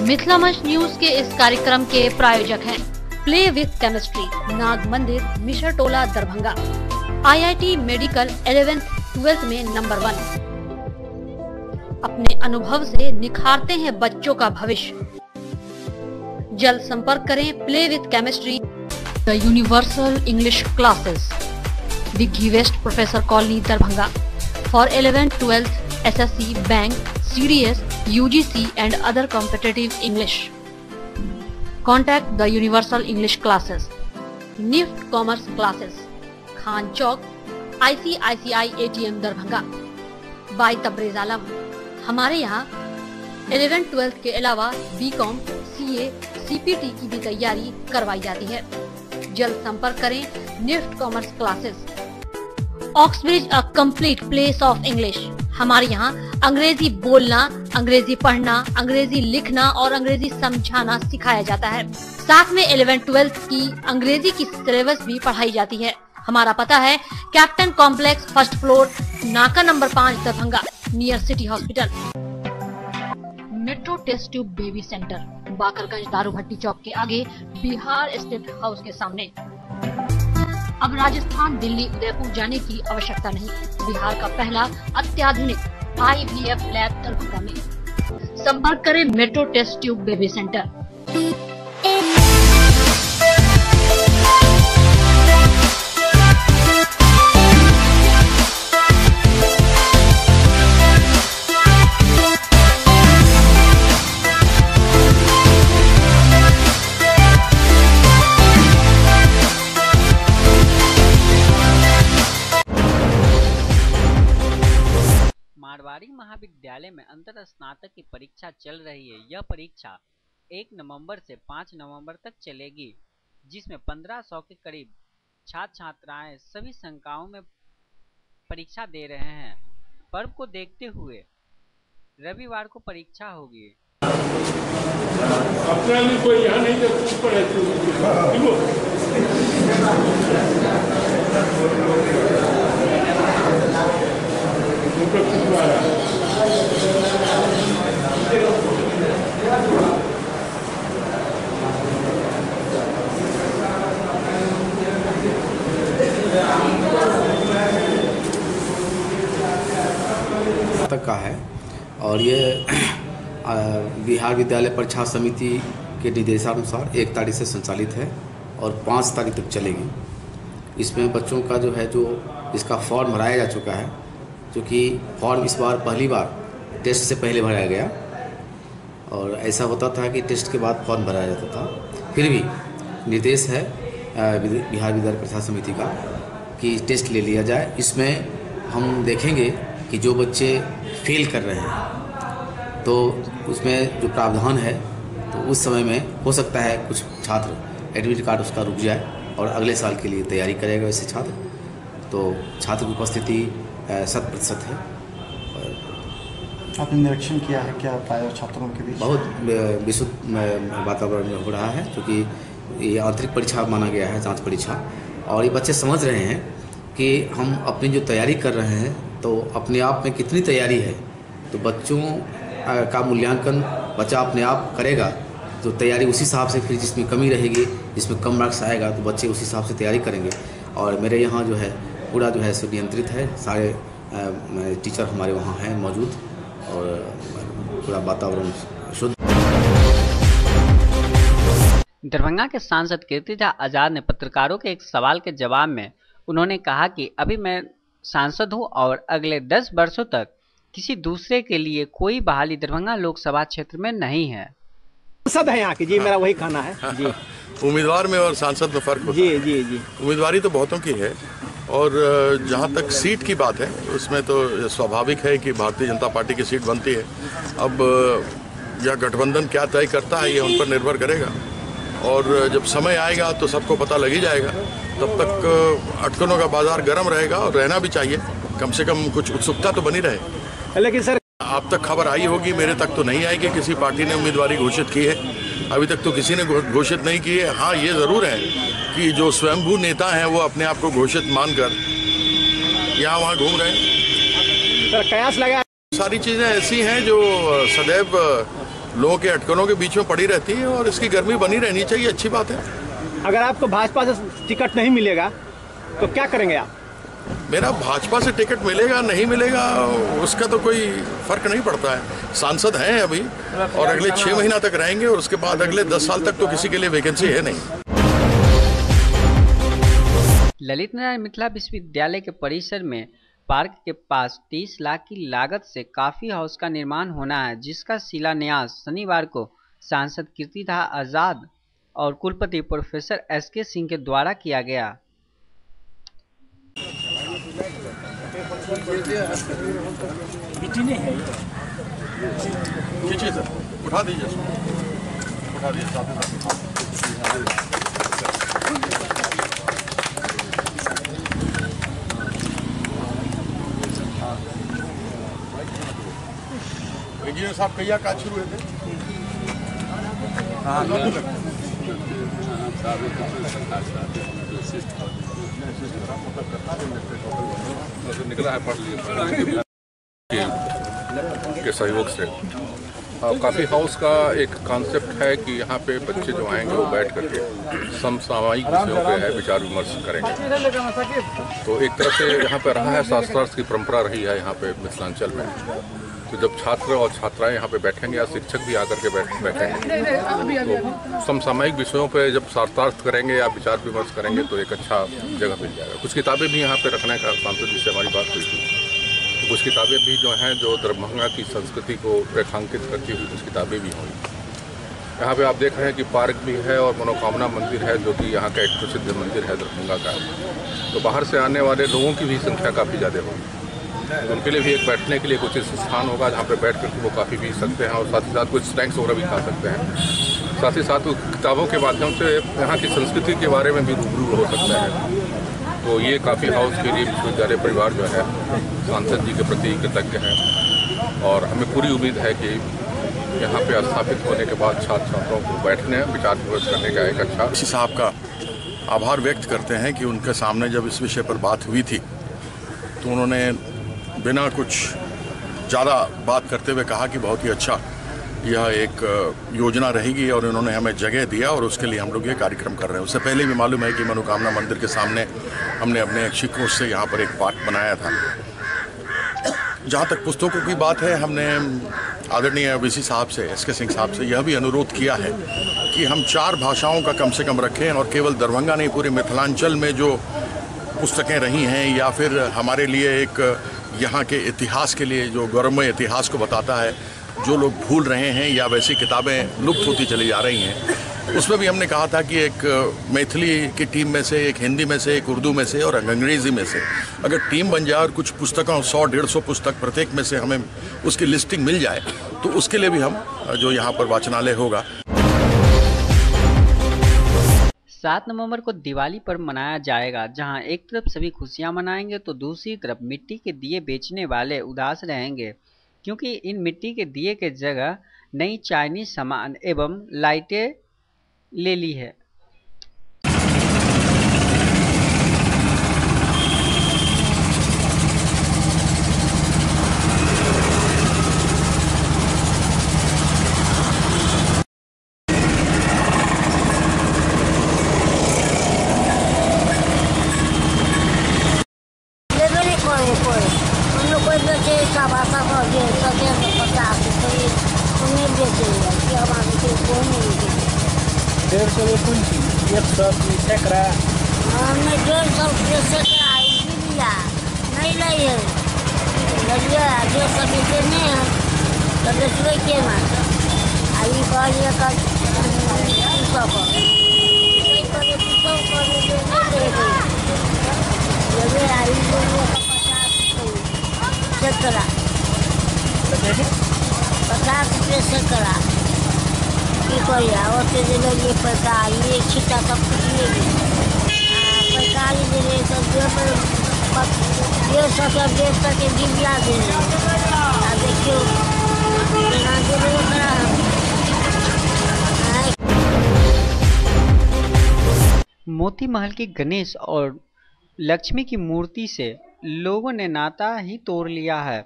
मिथिला मंच न्यूज के इस कार्यक्रम के प्रायोजक हैं प्ले विथ केमिस्ट्री, नाग मंदिर, मिश्र टोला, दरभंगा। IIT मेडिकल 11th-12th में नंबर 1। अपने अनुभव से निखारते हैं बच्चों का भविष्य। जल्द संपर्क करें play with chemistry, the universal English classes, Digghi west, professor colony, Darbhanga, for 11th, 12th, SSC, bank, CDS, UGC and other competitive English. Contact the Universal English classes. NIFT Commerce classes. Khan Chowk, ICICI ATM, Darbhanga, by Tabrez Alam. हमारे यहाँ 11th, 12th के अलावा BCom, CA, CPT की भी तैयारी करवाई जाती है। जल्द संपर्क करें NIFT commerce classes. Oxbridge, a complete place of English. हमारे यहाँ अंग्रेजी बोलना, अंग्रेजी पढ़ना, अंग्रेजी लिखना और अंग्रेजी समझाना सिखाया जाता है। साथ में 11th, 12th की अंग्रेजी की सिलेबस भी पढ़ाई जाती है। हमारा पता है कैप्टन कॉम्प्लेक्स, 1st फ्लोर, नाका number 5, Darbhanga, near city hospital. Metro test tube baby centre, Bakarganj, दारू भट्टी चौक के आगे, बिहार स्टेट हाउस के सामने। अब राजस्थान, दिल्ली, उदयपुर जाने की आवश्यकता नहीं। बिहार का पहला अत्याधुनिक IVF लैब दरभंगा में। संपर्क करें metro test tube baby centre. Marwari Mahavidyalaya में अंतर स्नातक की परीक्षा चल रही है। यह परीक्षा 1 नवंबर से 5 नवंबर तक चलेगी, जिसमें 1500 के करीब छात्र छात्राएं सभी संकायों में परीक्षा दे रहे हैं। पर्व को देखते हुए रविवार को परीक्षा होगी। तक का है और ये बिहार विद्यालय परीक्षा समिति के निर्देशानुसार 1 तारीख से संचालित है और 5 तारीख तक चलेगी। इसमें बच्चों का जो है, जो इसका फॉर्म भराया जा चुका है, क्योंकि फॉर्म इस बार पहली बार टेस्ट से पहले भराया गया और ऐसा होता था कि टेस्ट के बाद फॉर्म भराया जाता था। फिर भी निर्देश है बिहार विद्यालय परीक्षा समिति का कि टेस्ट ले लिया जाए। इसमें हम देखेंगे कि जो बच्चे फेल कर रहे हैं तो उसमें जो प्रावधान है, तो उस समय में हो सकता है कुछ छात्र एडमिट कार्ड उसका रुक जाए और अगले साल के लिए तैयारी करेगा वैसे छात्र। तो छात्र की उपस्थिति 100% है। आपने निरीक्षण किया है क्या पाया छात्रों के बीच? बहुत विशुद्ध वातावरण हो रहा है, क्योंकि ये आंतरिक परीक्षा माना गया है, जांच परीक्षा, और ये बच्चे समझ रहे हैं कि हम अपनी जो तैयारी कर रहे हैं तो अपने आप में कितनी तैयारी है। तो बच्चों का मूल्यांकन बच्चा अपने आप करेगा, तो तैयारी उसी हिसाब से, फिर जिसमें कमी रहेगी, जिसमें कम मार्क्स आएगा, तो बच्चे उसी हिसाब से तैयारी करेंगे। और मेरे यहाँ जो है पूरा जो है नियंत्रित है, सारे टीचर हमारे वहाँ हैं मौजूद और पूरा वातावरण शुद्ध। दरभंगा के सांसद कीर्तिजा आजाद ने पत्रकारों के एक सवाल के जवाब में उन्होंने कहा कि अभी मैं सांसद हूं और अगले 10 वर्षों तक किसी दूसरे के लिए कोई बहाली दरभंगा लोकसभा क्षेत्र में नहीं है। सांसद है यहाँ की जी, मेरा वही कहना है जी। उम्मीदवार में और सांसद में फर्क होता है। जी जी। उम्मीदवारी तो बहुतों की है और जहाँ तक सीट की बात है उसमें तो स्वाभाविक है कि भारतीय जनता पार्टी की सीट बनती है। अब यह गठबंधन क्या तय करता है ये उन पर निर्भर करेगा और जब समय आएगा तो सबको पता लग ही जाएगा। तब तक अटकनों का बाजार गर्म रहेगा और रहना भी चाहिए, कम से कम कुछ उत्सुकता तो बनी रहे। लेकिन सर आप तक खबर आई होगी, मेरे तक तो नहीं आई कि किसी पार्टी ने उम्मीदवारी घोषित की है। अभी तक तो किसी ने घोषित नहीं की है। हाँ, ये ज़रूर है कि जो स्वयंभू नेता हैं वो अपने आप को घोषित मानकर यहाँ वहाँ घूम रहे हैं। सर कयास लगा, सारी चीज़ें ऐसी हैं जो सदैव लोगों के अटकनों के बीच में पड़ी रहती है और इसकी गर्मी बनी रहनी चाहिए, अच्छी बात है। अगर आपको भाजपा से टिकट नहीं मिलेगा तो क्या करेंगे आप? मेरा भाजपा से टिकट मिलेगा नहीं मिलेगा उसका तो कोई फर्क नहीं पड़ता है। सांसद हैं अभी और अगले 6 महीना तक रहेंगे और उसके बाद अगले 10 साल तक तो किसी के लिए वैकेंसी है नहीं। ललित नारायण मिथिला विश्वविद्यालय के परिसर में पार्क के पास 30 लाख की लागत से कॉफी हाउस का निर्माण होना है, जिसका शिलान्यास शनिवार को सांसद कीर्तिदा आजाद और कुलपति प्रोफेसर एसके सिंह के द्वारा किया गया। उठा दीजिए, उठा दीजिए। इंजीनियर साहब कहिया काज शुरू हुए थे? निकला है पढ़ लिया के सहयोग से। कॉफ़ी हाउस का एक कॉन्सेप्ट है कि यहाँ पे बच्चे जो आएंगे वो बैठ करके समसामयिक विषयों पे है विचार विमर्श करेंगे। तो एक तरह से यहाँ पे रहा है, शास्त्रार्थ की परंपरा रही है यहाँ पे मिथिलांचल में। तो जब छात्र और छात्राएं यहाँ पे बैठेंगे या शिक्षक भी आकर के बैठेंगे तो समसामयिक विषयों पे जब शास्त्रार्थ करेंगे या विचार विमर्श करेंगे तो एक अच्छा जगह मिल जाएगा। कुछ किताबें भी यहाँ पे रखने का सांसद जी से हमारी बात हुई थी, तो कुछ किताबें भी जो हैं जो दरभंगा की संस्कृति को रेखांकित करती हुई कुछ किताबें भी होंगी। यहाँ पे आप देख रहे हैं कि पार्क भी है और मनोकामना मंदिर है जो कि यहाँ का एक प्रसिद्ध मंदिर है दरभंगा का। तो बाहर से आने वाले लोगों की भी संख्या काफ़ी ज़्यादा होगी, उनके लिए भी एक बैठने के लिए कुछ स्थान होगा जहाँ पे बैठ करके वो काफ़ी पी सकते हैं और साथ ही साथ कुछ स्नैक्स वगैरह भी खा सकते हैं। साथ ही साथ किताबों के माध्यम से यहाँ की संस्कृति के बारे में भी रूबरू हो सकता है। तो ये कॉफ़ी हाउस के लिए विश्वविद्यालय परिवार जो है सांसद जी के प्रति कृतज्ञ है और हमें पूरी उम्मीद है कि यहाँ पे स्थापित होने के बाद छात्र छात्राओं को बैठने विचार विमर्श करने का एक अच्छा। इसी साहब का आभार व्यक्त करते हैं कि उनके सामने जब इस विषय पर बात हुई थी तो उन्होंने बिना कुछ ज़्यादा बात करते हुए कहा कि बहुत ही अच्छा यह एक योजना रहेगी और इन्होंने हमें जगह दिया और उसके लिए हम लोग ये कार्यक्रम कर रहे हैं। उससे पहले भी मालूम है कि मनोकामना मंदिर के सामने हमने अपने एक शिक्षकों से यहाँ पर एक पार्क बनाया था। जहाँ तक पुस्तकों की बात है, हमने आदरणीय वीसी साहब से, एसके सिंह साहब से यह भी अनुरोध किया है कि हम 4 भाषाओं का कम से कम रखें और केवल दरभंगा नहीं पूरे मिथिलांचल में जो पुस्तकें रही हैं या फिर हमारे लिए एक यहाँ के इतिहास के लिए जो गौरवमय इतिहास को बताता है, जो लोग भूल रहे हैं या वैसी किताबें लुप्त होती चली जा रही हैं, उसमें भी हमने कहा था कि एक मैथिली की टीम में से, एक हिंदी में से, एक उर्दू में से और अंग्रेज़ी में से अगर टीम बन जाए और कुछ पुस्तकों 100-150 पुस्तक प्रत्येक में से हमें उसकी लिस्टिंग मिल जाए तो उसके लिए भी हम जो यहाँ पर वाचनालय होगा। 7 नवंबर को दिवाली पर्व मनाया जाएगा, जहां एक तरफ सभी खुशियां मनाएंगे तो दूसरी तरफ मिट्टी के दिए बेचने वाले उदास रहेंगे, क्योंकि इन मिट्टी के दिए के जगह नई चाइनीज सामान एवं लाइटें ले ली है। मोती महल की गणेश और लक्ष्मी की मूर्ति से लोगों ने नाता ही तोड़ लिया है।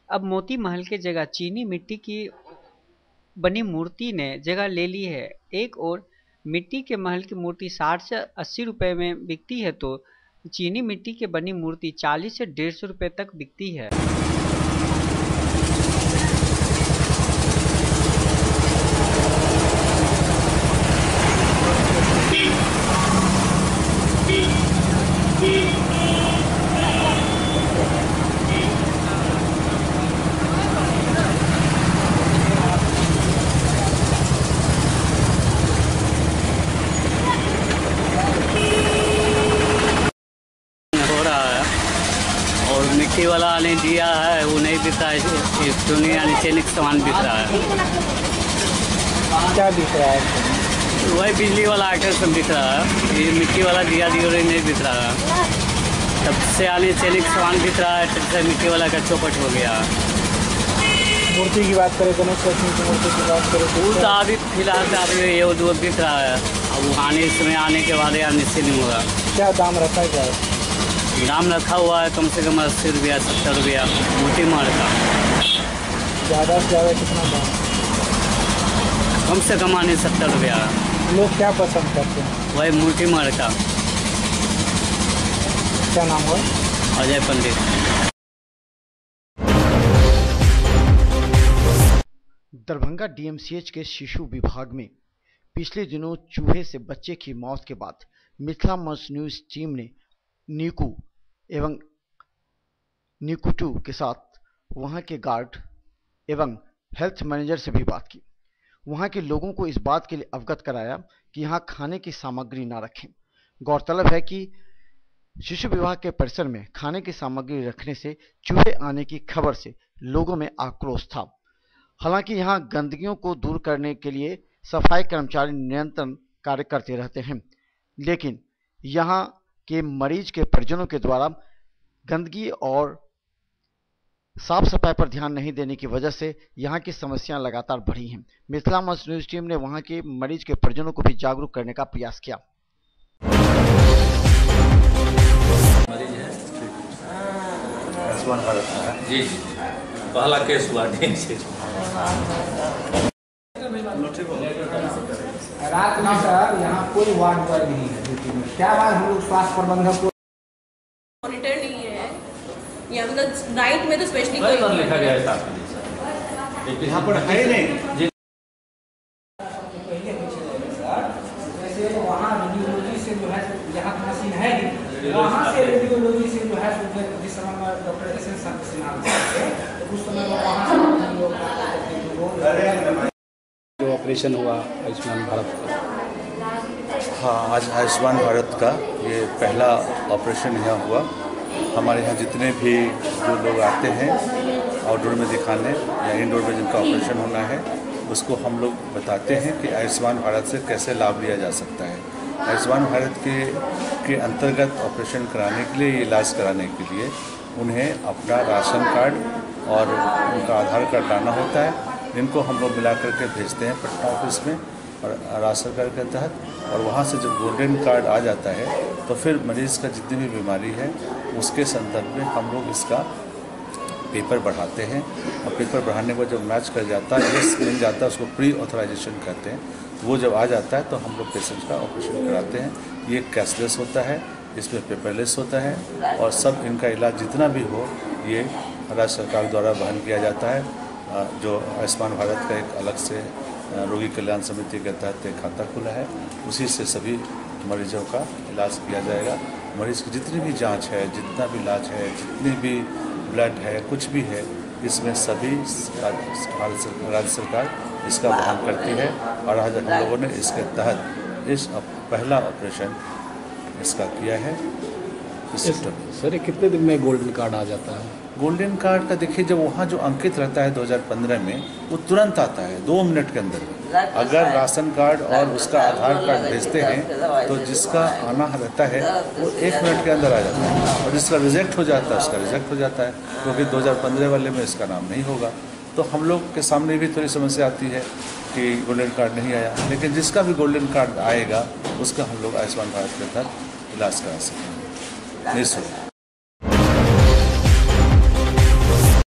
अब मोती महल के जगह चीनी मिट्टी की बनी मूर्ति ने जगह ले ली है। एक और मिट्टी के महल की मूर्ति 60 से 80 रुपए में बिकती है, तो चीनी मिट्टी की बनी मूर्ति 40 से 150 रुपए तक बिकती है। मिट्टी वाला ने दिया है वो नहीं बिक रहा है, चूनी यानी चैनिक सामान बिक रहा है। क्या बिक रहा है? वही बिजली वाला आइटम सब बिक रहा है, ये मिट्टी वाला दिया नहीं बिक रहा है। तब से यानी चैनिक सामान बिक रहा है, तब से मिट्टी वाला का चौपट हो गया। मूर्ति की बात करें, गणेश लक्ष्मी की मूर्ति की बात करें तो अभी फिलहाल तो अभी ये वो बिक रहा है। अब आने समय आने के बाद यार निश्चित नहीं होगा। क्या दाम रखा है? क्या दाम रखा हुआ है? कम से कम 80 रुपया 70 रुपया मूर्ति मार का। ज़्यादा से ज़्यादा कितना दाम? कम से कम आने 70 रुपया। लोग क्या पसंद करते हैं? वही मूर्ति मार का। क्या नाम है? अजय पंडित। दरभंगा डीएमसीएच के शिशु विभाग में पिछले दिनों चूहे से बच्चे की मौत के बाद मिथिला मंच न्यूज़ टीम ने नीकू एवं नीकू2 के साथ वहां के गार्ड एवं हेल्थ मैनेजर से भी बात की। वहां के लोगों को इस बात के लिए अवगत कराया कि यहां खाने की सामग्री ना रखें। गौरतलब है कि शिशु विभाग के परिसर में खाने की सामग्री रखने से चूहे आने की खबर से लोगों में आक्रोश था। हालांकि यहां गंदगियों को दूर करने के लिए सफाई कर्मचारी निरंतर कार्य करते रहते हैं, लेकिन यहां के मरीज के परिजनों के द्वारा गंदगी और साफ सफाई पर ध्यान नहीं देने की वजह से यहां की समस्याएं लगातार बढ़ी हैं। मिथिला मंच न्यूज़ टीम ने वहां के मरीज के परिजनों को भी जागरूक करने का प्रयास किया। मरीज है आयुष्मान भारत का जी पहला केस हुआ रात में सर यहाँ कोई वार्ड बॉय नहीं है ड्यूटी में। क्या बात हम लोग स्वास्थ्य प्रबंधक को मॉनिटर नहीं है या मतलब नाइट में तो स्पेशली कोई लिखा गया है यहाँ पर है नहीं जी। जैसे वहाँ रेडियोलॉजी से जो है यहाँ मशीन है वहाँ से रेडियोलॉजी से जो है जिस समय में डॉक्टर एस एन सिन्हा तो उस समय वहाँ जो ऑपरेशन हुआ आयुष्मान भारत का। हाँ, आज आयुष्मान भारत का ये पहला ऑपरेशन यहाँ हुआ। हमारे यहाँ जितने भी जो लोग आते हैं आउटडोर में दिखाने या इंडोर में जिनका ऑपरेशन होना है उसको हम लोग बताते हैं कि आयुष्मान भारत से कैसे लाभ लिया जा सकता है। आयुष्मान भारत के अंतर्गत ऑपरेशन कराने के लिए, इलाज कराने के लिए उन्हें अपना राशन कार्ड और उनका आधार कार्ड लाना होता है, जिनको हम लोग मिला करके भेजते हैं पटना ऑफिस में और राशन कार्ड के तहत। और वहाँ से जब गोल्डन कार्ड आ जाता है तो फिर मरीज़ का जितनी भी बीमारी है उसके संदर्भ में हम लोग इसका पेपर बढ़ाते हैं और पेपर बढ़ाने को जब मैच कर जाता है, यस मिल जाता है, उसको प्री ऑथराइजेशन कहते हैं। वो जब आ जाता है तो हम लोग पेशेंट का ऑपरेशन कराते हैं। ये कैशलेस होता है, इसमें पेपरलेस होता है और सब इनका इलाज जितना भी हो ये राज्य सरकार द्वारा वहन किया जाता है। जो आयुष्मान भारत का एक अलग से रोगी कल्याण समिति के तहत एक खाता खुला है, उसी से सभी मरीजों का इलाज किया जाएगा। मरीज़ की जितनी भी जांच है, जितना भी इलाज है, जितनी भी ब्लड है, कुछ भी है, इसमें सभी राज्य सरकार इसका वहन करती है। और आज हम लोगों ने इसके तहत इस पहला ऑपरेशन इसका किया है इस सेक्टर में। सर कितने दिन में गोल्डन कार्ड आ जाता है? गोल्डन कार्ड का देखिए, जब वहाँ जो अंकित रहता है 2015 में, वो तुरंत आता है 2 मिनट के अंदर। अगर राशन कार्ड और उसका आधार कार्ड भेजते हैं तो जिसका आना रहता है वो 1 मिनट के अंदर आ जाता है और जिसका रिजेक्ट हो जाता है उसका रिजेक्ट हो जाता है, क्योंकि 2015 वाले में इसका नाम नहीं होगा। तो हम लोग के सामने भी थोड़ी समस्या आती है कि गोल्डन कार्ड नहीं आया, लेकिन जिसका भी गोल्डन कार्ड आएगा उसका हम लोग आयुष्मान भारत के तहत इलाज करा सकते हैं निःशुल्क।